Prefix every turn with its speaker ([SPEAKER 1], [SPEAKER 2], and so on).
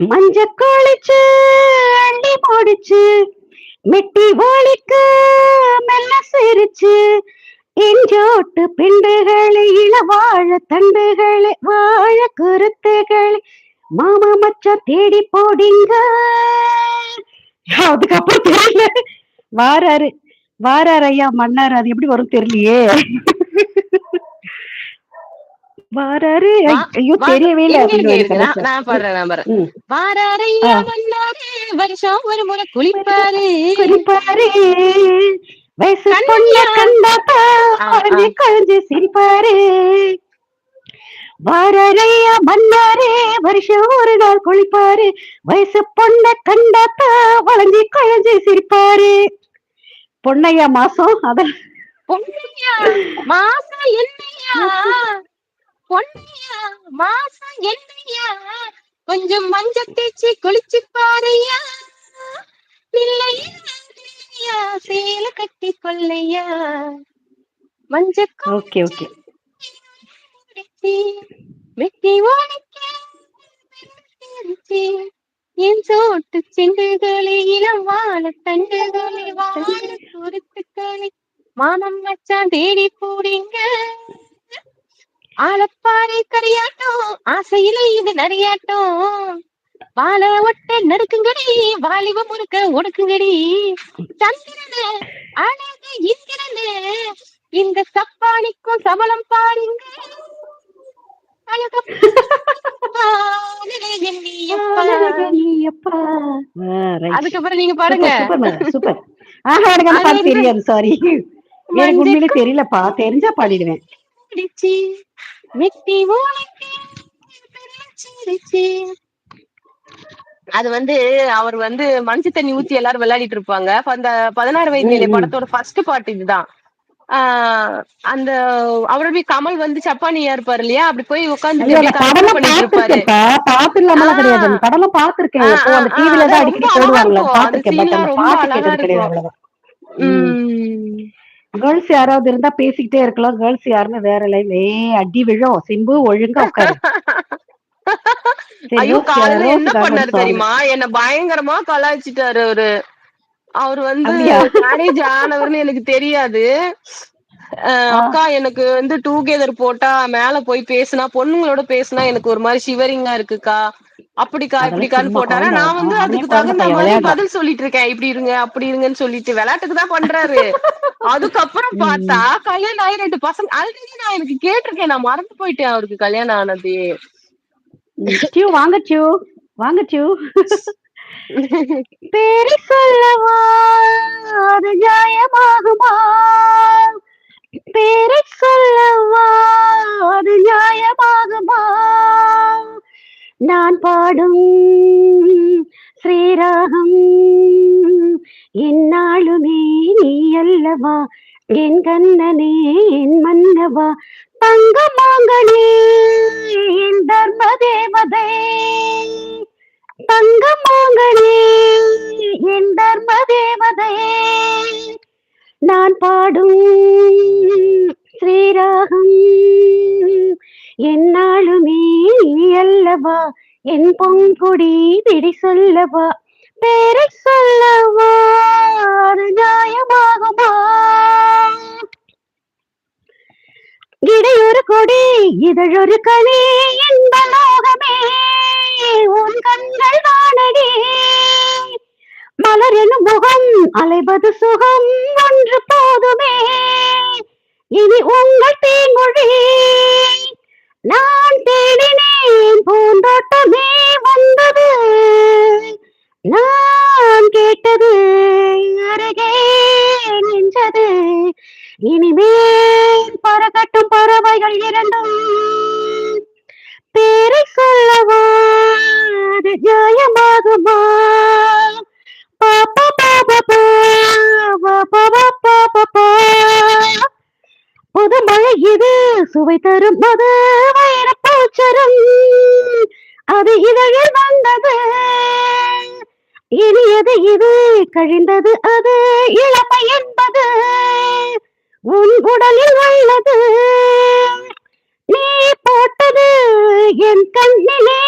[SPEAKER 1] மஞ்ச குளிச்சு அள்ளி முடிச்சு மெட்டி ஒளிக்கு மெல்ல சிரிச்சு இஞ்சோட்டு பிண்டுகளே இளவாழ தண்டுகளே வாழ குருத்துகளே மாமா மச்சான் தேடி போடிங்க. அதுக்கப்புறம் தெரியல. வாராரு வாராரு ஐயா மன்னார், அது எப்படி வரும் தெரியலையே. வாராரு ஐயோ தெரியவே இல்லை
[SPEAKER 2] இருங்க
[SPEAKER 1] அப்படின்னு
[SPEAKER 2] இருங்க
[SPEAKER 1] கடைசியா.
[SPEAKER 2] நான் பாடுறேன். வாராரையா மன்னாரு வருஷம் ஒரு முறை குளிப்பாரு
[SPEAKER 1] குறிப்பாரு வயசு பொண்ண
[SPEAKER 2] கண்ணையா
[SPEAKER 1] கண்டாத்தா குழந்தை குழந்தை சிரிப்பாரு. வாராரையா மன்னாரே வருஷம் ஒரு நாள் குளிப்பாரு வயசு பொண்ண கண்டாத்தா வளைஞ்சி குழந்தை சிரிப்பாரு. பொன்னையா மாசம் அத
[SPEAKER 2] பொன்னையா மாசம் என்னையா பொன்னையா மாசம் என்னையா கொஞ்சம் மஞ்ச தேய்ச்சி குளிச்சு பாருயா இல்லையா சேல கட்டி கொள்ளையா மஞ்ச
[SPEAKER 1] ஓகே ஓகே
[SPEAKER 2] வெட்டி என் சோட்டு செண்டுகளே இளம் வாழ தண்டுகளே வாழ குருத்துக்களே மாமன் மச்சான் தேடி போறீங்க ஆளப்பாறை கரையாட்டம் ஆசையில இது நிறையாட்டம் வாழ ஒட்ட நடுக்குங்கடி வாலிப முறுக்க ஒடுக்குங்கடி சந்திரனு அழகு இந்திரனு இந்த சப்பானிக்கும் சபலம் பாருங்க அதுக்கப்புறம் நீங்க பாருங்க.
[SPEAKER 1] சூப்பர். எனக்கு அந்த பாட்டு தெரியாது, சாரி. எனக்கு உண்மையிலே தெரியலப்பா, தெரிஞ்சா பாடிடுவேன்.
[SPEAKER 2] அது வந்து அவர் வந்து மஞ்சள் தண்ணி ஊத்தி எல்லாரும் விளையாடிட்டு இருப்பாங்க. அந்த 16 வயது நிலை படத்தோட ஃபர்ஸ்ட் பாட்டு இதுதான். அந்த அவருடைய கமல் வந்து சப்பானியா இருப்பாரு இல்லையா, அப்படி போய் உட்காந்துட்டு கற்பனை பண்ணிட்டு இருப்பாரு.
[SPEAKER 1] பாத்து இல்லாமலாம் கிடையாது, படம் பாத்துருக்கேன். எப்போ அந்த டிவில தான்
[SPEAKER 2] ரொம்ப
[SPEAKER 1] அடிக்கடி
[SPEAKER 2] அழகா
[SPEAKER 1] போடுவாங்களா
[SPEAKER 2] இருக்கும். அந்த
[SPEAKER 1] பாத்துருக்கேன். பட்
[SPEAKER 2] சீன்லாம்
[SPEAKER 1] அந்த
[SPEAKER 2] ரொம்ப
[SPEAKER 1] பாட்டு
[SPEAKER 2] அழகா
[SPEAKER 1] கேட்டது கிடையாது
[SPEAKER 2] இருக்கும்.
[SPEAKER 1] அவ்வளவுதான். கேர்ள்ஸ் யாராவது இருந்தா பேசிக்கிட்டே இருக்கலாம். கேர்ள்ஸ் யாருமே வேற லைன் அடி விழும். சிம்பு ஒழுங்கா உட்காரு.
[SPEAKER 2] ஐயோ காலையில என்ன பண்ணாரு தெரியுமா, என்ன பயங்கரமா கலாய்ச்சிட்டாரு அவரு. அவரு வந்து மேரேஜ் ஆனவர்னு எனக்கு தெரியாது. அக்கா எனக்கு வந்து டூகெதர் போட்டா மேல போய் பேசுனா பொண்ணுங்களோட பேசுனா எனக்கு ஒரு மாதிரி ஷிவரிங்கா இருக்குக்கா, அப்படிக்கா இப்படிக்கான்னு போட்டாரா. நான் வந்து அதுக்கு தகுந்த மாதிரி பதில் சொல்லிட்டு இருக்கேன், இப்படி இருங்க அப்படி இருங்கன்னு சொல்லிட்டு விளையாட்டுக்கு தான் பண்றாரு. அதுக்கப்புறம் பார்த்தா கல்யாணம் ஆகி 2 பசங்க. ஆல்ரெடி நான் எனக்கு கேட்டிருக்கேன், நான் மறந்து போயிட்டேன் அவருக்கு கல்யாணம் ஆனது.
[SPEAKER 1] வாங்கச்சு பேரை சொல்லவா அது நியாயமாகுமா, பேரை சொல்லவா அது நியாயமாகுமா, நான் பாடும் ஸ்ரீராகம் என்னாலுமே நீ அல்லவா, என் கண்ணனே என் மன்னவா, தங்க மாங்கனே என் தர்ம தேவதை, தங்க மாங்கனே என் தர்ம தேவதை, நான் பாடும் ஸ்ரீராகம் என்னாலுமே நீ அல்லவா, என் பொங்குடி விடி சொல்லவா, பேரை சொல்லவா அது நியாயமாகுமா, இடையொரு கொடி இதழொரு கனி இந்த லோகமே உன் கண்கள் வானடி, மலர் எனும் முகம் அலைவது சுகம் ஒன்று போதுமே, இனி உங்கள் தேன்மொழி நான் தேடினேன் பூந்தோட்டமே வந்தது, நான் கேட்டது அருகே நின்றது, இனிமேல் பறக்கட்டும் பறவைகள் இரண்டும், பேரை சொல்லவா அது நியாயமாகுமா, புதுமழை இது சுவை தரும் அது வைரப்பூச்சரம், அது இதழில் வந்தது இனியது இது கழிந்தது அது இளமை என்பது உன் உடலில் உள்ளது, நீ போட்டது என் கண்ணிலே